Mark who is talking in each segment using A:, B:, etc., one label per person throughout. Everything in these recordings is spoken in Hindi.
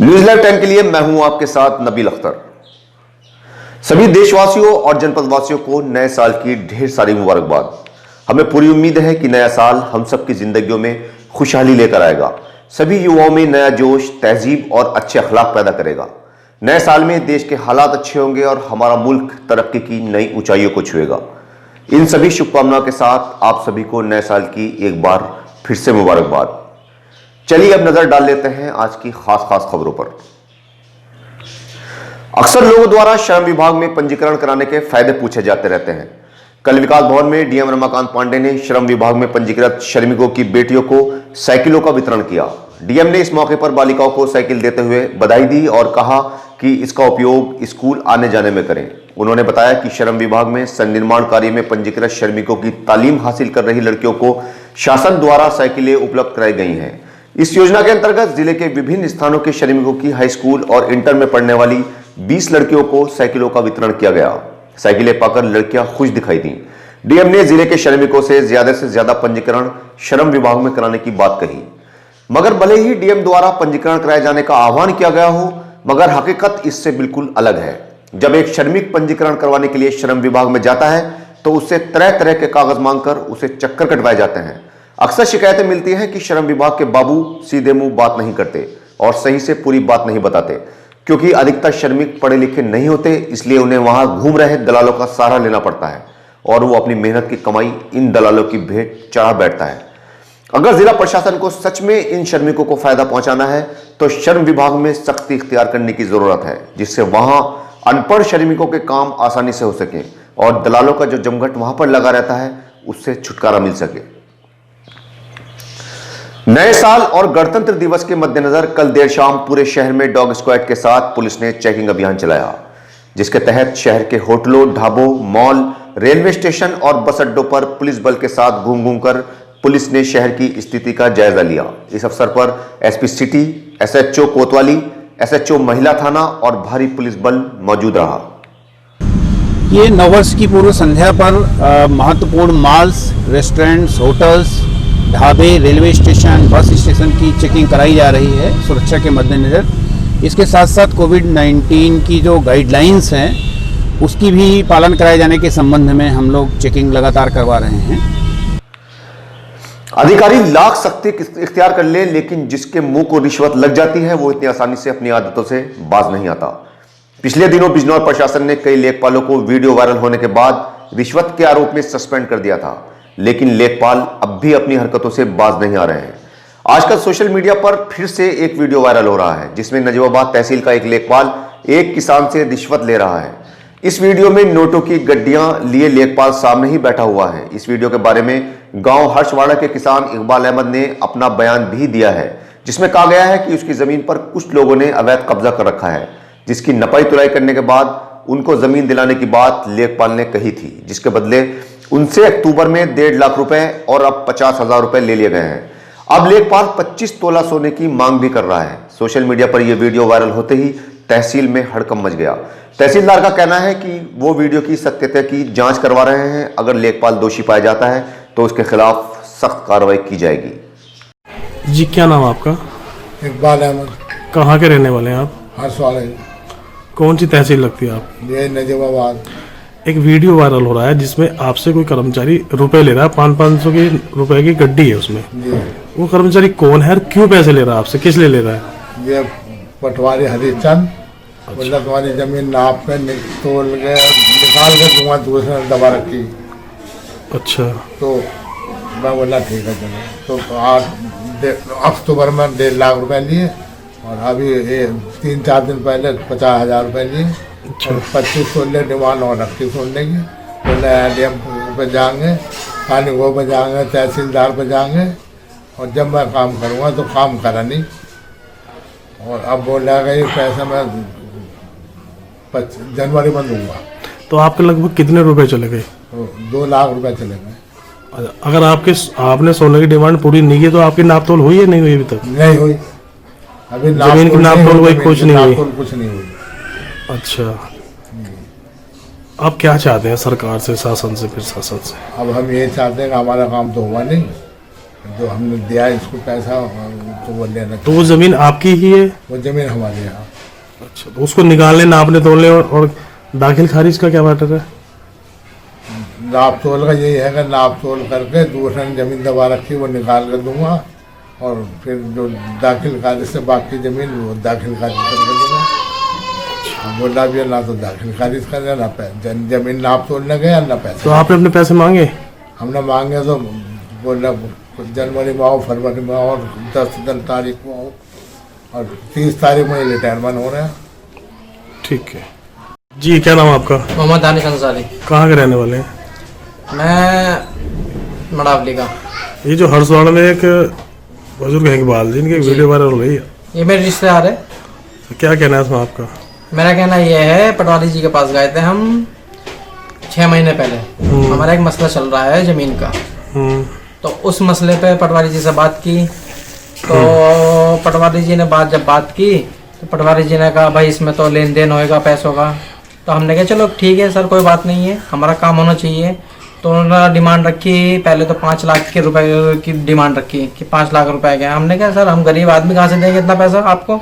A: न्यूज लाइव टाइम के लिए मैं हूं आपके साथ नबील अख्तर। सभी देशवासियों और जनपदवासियों को नए साल की ढेर सारी मुबारकबाद। हमें पूरी उम्मीद है कि नया साल हम सबकी जिंदगियों में खुशहाली लेकर आएगा, सभी युवाओं में नया जोश, तहजीब और अच्छे अखलाक पैदा करेगा। नए साल में देश के हालात अच्छे होंगे और हमारा मुल्क तरक्की की नई ऊंचाइयों को छुएगा। इन सभी शुभकामनाओं के साथ आप सभी को नए साल की एक बार फिर से मुबारकबाद। चलिए अब नजर डाल लेते हैं आज की खास खबरों पर। अक्सर लोगों द्वारा श्रम विभाग में पंजीकरण कराने के फायदे पूछे जाते रहते हैं। कल विकास भवन में डीएम रमाकांत पांडे ने श्रम विभाग में पंजीकृत श्रमिकों की बेटियों को साइकिलों का वितरण किया। डीएम ने इस मौके पर बालिकाओं को साइकिल देते हुए बधाई दी और कहा कि इसका उपयोग स्कूल आने जाने में करें। उन्होंने बताया कि श्रम विभाग में संनिर्माण कार्य में पंजीकृत श्रमिकों की तालीम हासिल कर रही लड़कियों को शासन द्वारा साइकिलें उपलब्ध कराई गई हैं। इस योजना के अंतर्गत जिले के विभिन्न स्थानों के श्रमिकों की हाई स्कूल और इंटर में पढ़ने वाली 20 लड़कियों को साइकिलों का वितरण किया गया। साइकिलें पाकर लड़कियां खुश दिखाई दी। डीएम ने जिले के श्रमिकों से ज्यादा पंजीकरण श्रम विभाग में कराने की बात कही। मगर भले ही डीएम द्वारा पंजीकरण कराए जाने का आह्वान किया गया हो, मगर हकीकत इससे बिल्कुल अलग है। जब एक श्रमिक पंजीकरण करवाने के लिए श्रम विभाग में जाता है तो उससे तरह तरह के कागज मांगकर उसे चक्कर कटवाए जाते हैं। अक्सर शिकायतें मिलती हैं कि श्रम विभाग के बाबू सीधे मुंह बात नहीं करते और सही से पूरी बात नहीं बताते, क्योंकि अधिकतर श्रमिक पढ़े लिखे नहीं होते, इसलिए उन्हें वहां घूम रहे दलालों का सहारा लेना पड़ता है और वो अपनी मेहनत की कमाई इन दलालों की भेंट चढ़ा बैठता है। अगर जिला प्रशासन को सच में इन श्रमिकों को फायदा पहुंचाना है तो श्रम विभाग में सख्ती इख्तियार करने की जरूरत है, जिससे वहां अनपढ़ श्रमिकों के काम आसानी से हो सके और दलालों का जो जमघट वहां पर लगा रहता है उससे छुटकारा मिल सके। नए साल और गणतंत्र दिवस के मद्देनजर कल देर शाम पूरे शहर में डॉग स्क्वाड के साथ पुलिस ने चेकिंग अभियान चलाया, जिसके तहत शहर के होटलों, ढाबों, मॉल, रेलवे स्टेशन और बस अड्डों पर पुलिस बल के साथ घूम घूम कर पुलिस ने शहर की स्थिति का जायजा लिया। इस अवसर पर एसपी सिटी, एसएचओ कोतवाली, एसएचओ महिला थाना और भारी पुलिस बल मौजूद रहा।
B: ये नववर्ष की पूर्व संध्या पर महत्वपूर्ण मॉल्स, रेस्टोरेंट्स, होटल्स, ढाबे, रेलवे स्टेशन, बस स्टेशन की चेकिंग कराई जा रही है सुरक्षा के मद्देनजर। इसके साथ साथ कोविड-19 की जो गाइडलाइंस हैं उसकी भी पालन कराए जाने के संबंध में हम लोग चेकिंग लगातार करवा रहे हैं।
A: अधिकारी लाख सख्ती इख्तियार कर ले, लेकिन जिसके मुंह को रिश्वत लग जाती है वो इतनी आसानी से अपनी आदतों से बाज नहीं आता। पिछले दिनों बिजनौर प्रशासन ने कई लेखपालों को वीडियो वायरल होने के बाद रिश्वत के आरोप में सस्पेंड कर दिया था, लेकिन लेखपाल अब भी अपनी हरकतों से बाज नहीं आ रहे हैं। आजकल सोशल मीडिया पर फिर से एक वीडियो वायरल हो रहा है जिसमें नजीबाबाद तहसील का एक लेखपाल एक किसान से रिश्वत ले रहा है। इस वीडियो में नोटों की गड्डियां लिए लेखपाल सामने ही बैठा हुआ है। इस वीडियो के बारे में गांव हर्षवाड़ा के किसान इकबाल अहमद ने अपना बयान भी दिया है, जिसमें कहा गया है कि उसकी जमीन पर कुछ लोगों ने अवैध कब्जा कर रखा है, जिसकी नपाई तुलाई करने के बाद उनको जमीन दिलाने की बात लेखपाल ने कही थी, जिसके बदले उनसे अक्टूबर में 1.5 लाख रुपए और अब 50,000 रुपए ले लिए गए हैं। अब लेखपाल 25 तोला सोने की मांग भी कर रहा है। सोशल मीडिया पर यह वीडियो वायरल होते ही तहसील में हड़कंप मच गया। तहसीलदार का कहना है कि वो वीडियो की सत्यता की जांच करवा रहे हैं। अगर लेखपाल दोषी पाया जाता है तो उसके खिलाफ सख्त कार्रवाई की जाएगी।
C: जी, क्या नाम आपका?
D: इकबाल अहमद।
C: कहाँ के रहने वाले हैं आप?
D: हर्षवाड़ा।
C: कौन सी तहसील लगती है आप?
D: ये नजीबाबाद।
C: एक वीडियो वायरल हो रहा है जिसमें आपसे कोई कर्मचारी रुपए ले रहा है, 500 की रुपए की गड्डी है उसमें। वो कर्मचारी कौन है और क्यों पैसे ले रहा है आपसे, किस लिए ले रहा है?
D: ये पटवारी हरिचंद। अच्छा। तुम्हारी जमीन नाप पे तोल के निकाल के दूंगा, दूसरे ने दबा रखी।
C: अच्छा।
D: तो मैं बोला ठीक है चलो। तो अक्टूबर में 1.5 लाख रुपए लिए और अभी 3-4 दिन पहले 50,000 रुपए लिए।
C: अच्छा।
D: 25 तोले डिमांड और रखी सोने की। बोले डीएम पे जाएंगे, कानून पे जाएंगे, तहसीलदार पे जाएंगे, और जब मैं काम करूँगा तो काम करा नहीं। और अब बोल रहा है पैसा मैं जनवरी में दूंगा।
C: तो आपके लगभग कितने रुपए चले गए?
D: तो 2 लाख रुपए चले गए।
C: अगर आपने सोने की डिमांड पूरी नहीं की तो आपकी नाप तोल हुई है नहीं हुई अभी तक?
D: नहीं हुई। अभी
C: जमीन की नाप तोल हुई? कुछ नहीं हुई।
D: कुछ नहीं हुई।
C: अच्छा, आप क्या चाहते हैं सरकार से, शासन से, फिर शासन से?
D: अब हम ये चाहते हैं कि हमारा काम तो हुआ नहीं, जो हमने दिया इसको पैसा तो वो लेना
C: तो वो जमीन आपकी ही है?
D: वो जमीन हमारे यहाँ।
C: अच्छा, तो उसको निकालने, नापने, तोलने और दाखिल खारिज का क्या मैटर है?
D: नाप तोल का यही है कि नाप तोल करके दूसरे ने जमीन दबा रखी वो निकाल कर दूंगा, और फिर जो दाखिल खारिज से बाकी जमीन वो दाखिल खारिज कर दूंगा। बोला भी ना तो दाखिल खारिज कर ना जमीन नाप तोड़ने गया ना पैसे।
C: तो आपने अपने पैसे मांगे?
D: हमने मांगे तो बोला जनवरी में आओ, फरवरी में आओ, 10 तारीख को आओ, और 30 तारीख में रिटायरमेंट हो रहे हैं।
C: ठीक है जी। क्या नाम है आपका?
E: मोहम्मद दानिश अंसारी।
C: कहाँ के रहने वाले हैं?
E: मैं मड़ावली का।
C: ये जो हरसवाड़ा में एक बुजुर्ग है इकबाल जी, इनकी वीडियो वायरल हो रही है,
E: ये मेरे रिश्तेदार है।
C: तो क्या कहना है इसमें आपका?
E: मेरा कहना ये है, पटवारी जी के पास गए थे हम 6 महीने पहले। हमारा एक मसला चल रहा है ज़मीन का, तो उस मसले पे पटवारी जी से बात की। तो पटवारी जी ने जब बात की तो पटवारी जी ने कहा भाई इसमें तो लेन देन होएगा पैसों का। तो हमने कहा चलो ठीक है सर, कोई बात नहीं है, हमारा काम होना चाहिए। तो उन्होंने डिमांड रखी, पहले तो 5 लाख के रुपए की डिमांड रखी कि 5 लाख रुपए के। हमने कहा सर हम गरीब आदमी कहाँ से देंगे इतना पैसा आपको।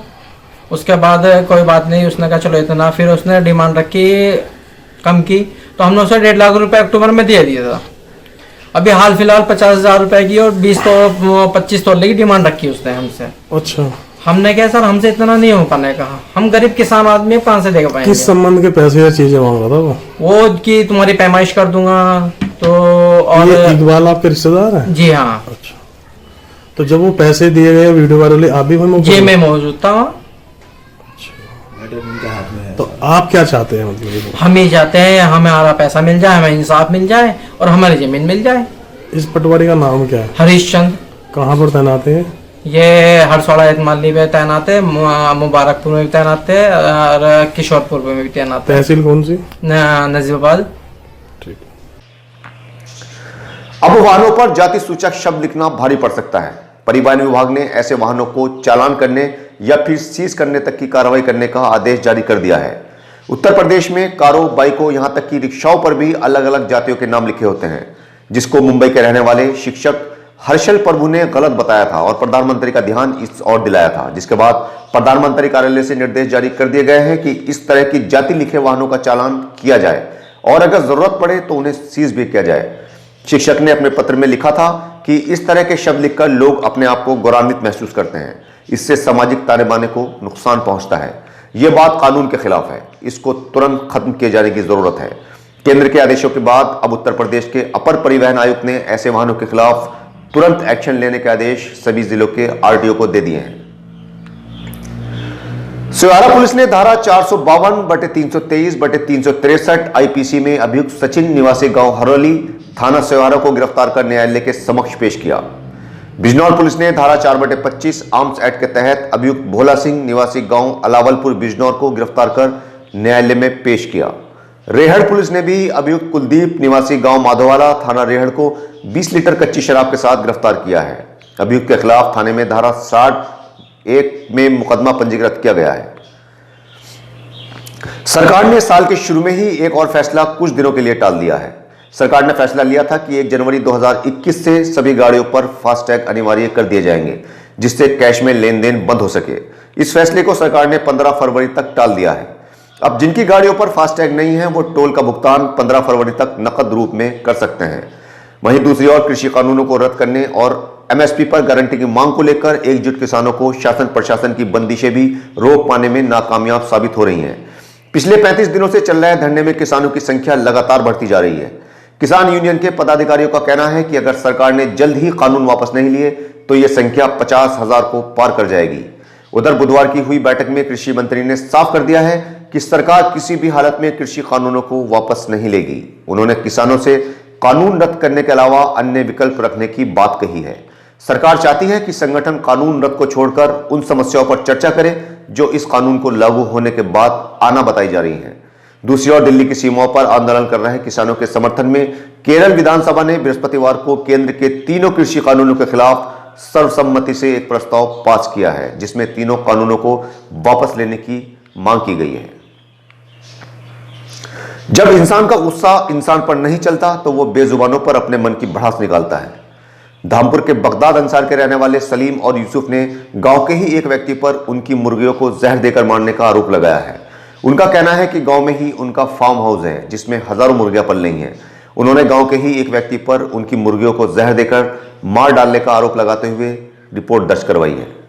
E: उसके बाद कोई बात नहीं, उसने कहा चलो इतना। फिर उसने डिमांड रखी कम की, तो हमने उसे 1.5 लाख रुपए अक्टूबर में दे दिया था। अभी हाल फिलहाल 50,000 रुपए की और 25 तोले की डिमांड रखी उसने हमसे।
C: अच्छा,
E: हमने कहा सर हमसे इतना नहीं हो पाने का, हम गरीब किसान आदमी कहाँ से दे पाएंगे।
C: किस संबंध के पैसे या चीजें मांग रहा था
E: वो कि तुम्हारी पैमाइश कर दूंगा। तो और
C: ये इकबाल आपके रिश्तेदार है?
E: जी हाँ।
C: अच्छा, तो जब वो पैसे दिए गए वीडियो वायरल, आप भी वहीं
E: जी मैं मौजूद था।
C: तो आप क्या चाहते हैं? मतलब
E: हम ही चाहते हैं हमारा पैसा मिल जाए, हमें इंसाफ मिल जाए और हमारी जमीन मिल जाए।
C: इस पटवारी का नाम क्या है?
E: हरीश चंद।
C: कहाँ पर तैनात है?
E: ये हरसौड़ा एतमाली में तैनात है, मुबारकपुर में भी तैनात है और किशोरपुर में भी तैनात है।
C: तहसील कौन सी?
E: नजीबाबाद।
C: ठीक।
A: अब वाहनों पर जाति सूचक शब्द लिखना भारी पड़ सकता है। परिवहन विभाग ने ऐसे वाहनों को चालान करने या फिर सीज करने तक की कार्रवाई करने का आदेश जारी कर दिया है। उत्तर प्रदेश में कारों, बाइकों, यहां तक कि रिक्शाओं पर भी अलग अलग जातियों के नाम लिखे होते हैं, जिसको मुंबई के रहने वाले शिक्षक हर्षल प्रभु ने गलत बताया था और प्रधानमंत्री का ध्यान इस ओर दिलाया था, जिसके बाद प्रधानमंत्री कार्यालय से निर्देश जारी कर दिए गए हैं कि इस तरह की जाति लिखे वाहनों का चालान किया जाए और अगर जरूरत पड़े तो उन्हें सीज भी किया जाए। शिक्षक ने अपने पत्र में लिखा था कि इस तरह के शब्द लिखकर लोग अपने आप को गौरवान्वित महसूस करते हैं, इससे सामाजिक ताने बाने को नुकसान पहुंचता है। यह बात कानून के खिलाफ है, इसको तुरंत खत्म किए जाने की जरूरत है। केंद्र के आदेशों के बाद अब उत्तर प्रदेश के अपर परिवहन आयुक्त ने ऐसे वाहनों के खिलाफ तुरंत एक्शन लेने के आदेश सभी जिलों के आरटीओ को दे दिए हैं। सिवारा पुलिस ने धारा 452/323/363 आईपीसी में अभियुक्त सचिन निवासी गांव हरोली, थाना सिवारा को गिरफ्तार कर न्यायालय के समक्ष पेश किया। बिजनौर पुलिस ने धारा 4/25 आर्म्स एक्ट के तहत अभियुक्त भोला सिंह निवासी गांव अलावलपुर बिजनौर को गिरफ्तार कर न्यायालय में पेश किया। रेहड़ पुलिस ने भी अभियुक्त कुलदीप निवासी गांव माधोवाला, थाना रेहड़ को 20 लीटर कच्ची शराब के साथ गिरफ्तार किया है। अभियुक्त के खिलाफ थाने में धारा 60(1) में मुकदमा पंजीकृत किया गया है। सरकार ने साल के शुरू में ही एक और फैसला कुछ दिनों के लिए टाल दिया है। सरकार ने फैसला लिया था कि 1 जनवरी 2021 से सभी गाड़ियों पर फास्टैग अनिवार्य कर दिए जाएंगे, जिससे कैश में लेन देन बंद हो सके। इस फैसले को सरकार ने 15 फरवरी तक टाल दिया है। अब जिनकी गाड़ियों पर फास्टैग नहीं है वो टोल का भुगतान 15 फरवरी तक नकद रूप में कर सकते हैं। वहीं दूसरी ओर कृषि कानूनों को रद्द करने और एमएसपी पर गारंटी की मांग को लेकर एकजुट किसानों को शासन प्रशासन की बंदिशें भी रोक पाने में नाकामयाब साबित हो रही हैं। पिछले 35 दिनों से चल रहे धरने में किसानों की संख्या लगातार बढ़ती जा रही है। किसान यूनियन के पदाधिकारियों का कहना है कि अगर सरकार ने जल्द ही कानून वापस नहीं लिए तो यह संख्या 50,000 को पार कर जाएगी। उधर बुधवार की हुई बैठक में कृषि मंत्री ने साफ कर दिया है कि सरकार किसी भी हालत में कृषि कानूनों को वापस नहीं लेगी। उन्होंने किसानों से कानून रद्द करने के अलावा अन्य विकल्प रखने की बात कही है। सरकार चाहती है कि संगठन कानून रद्द को छोड़कर उन समस्याओं पर चर्चा करे जो इस कानून को लागू होने के बाद आना बताई जा रही हैं। दूसरी ओर दिल्ली की सीमाओं पर आंदोलन कर रहे किसानों के समर्थन में केरल विधानसभा ने बृहस्पतिवार को केंद्र के तीनों कृषि कानूनों के खिलाफ सर्वसम्मति से एक प्रस्ताव पास किया है, जिसमें तीनों कानूनों को वापस लेने की मांग की गई है। जब इंसान का गुस्सा इंसान पर नहीं चलता तो वो बेजुबानों पर अपने मन की भड़ास निकालता है। धामपुर के बगदाद अंसार के रहने वाले सलीम और यूसुफ ने गांव के ही एक व्यक्ति पर उनकी मुर्गियों को जहर देकर मारने का आरोप लगाया है। उनका कहना है कि गांव में ही उनका फार्म हाउस है जिसमें हजारों मुर्गियां पल रही हैं। उन्होंने गांव के ही एक व्यक्ति पर उनकी मुर्गियों को जहर देकर मार डालने का आरोप लगाते हुए रिपोर्ट दर्ज करवाई है।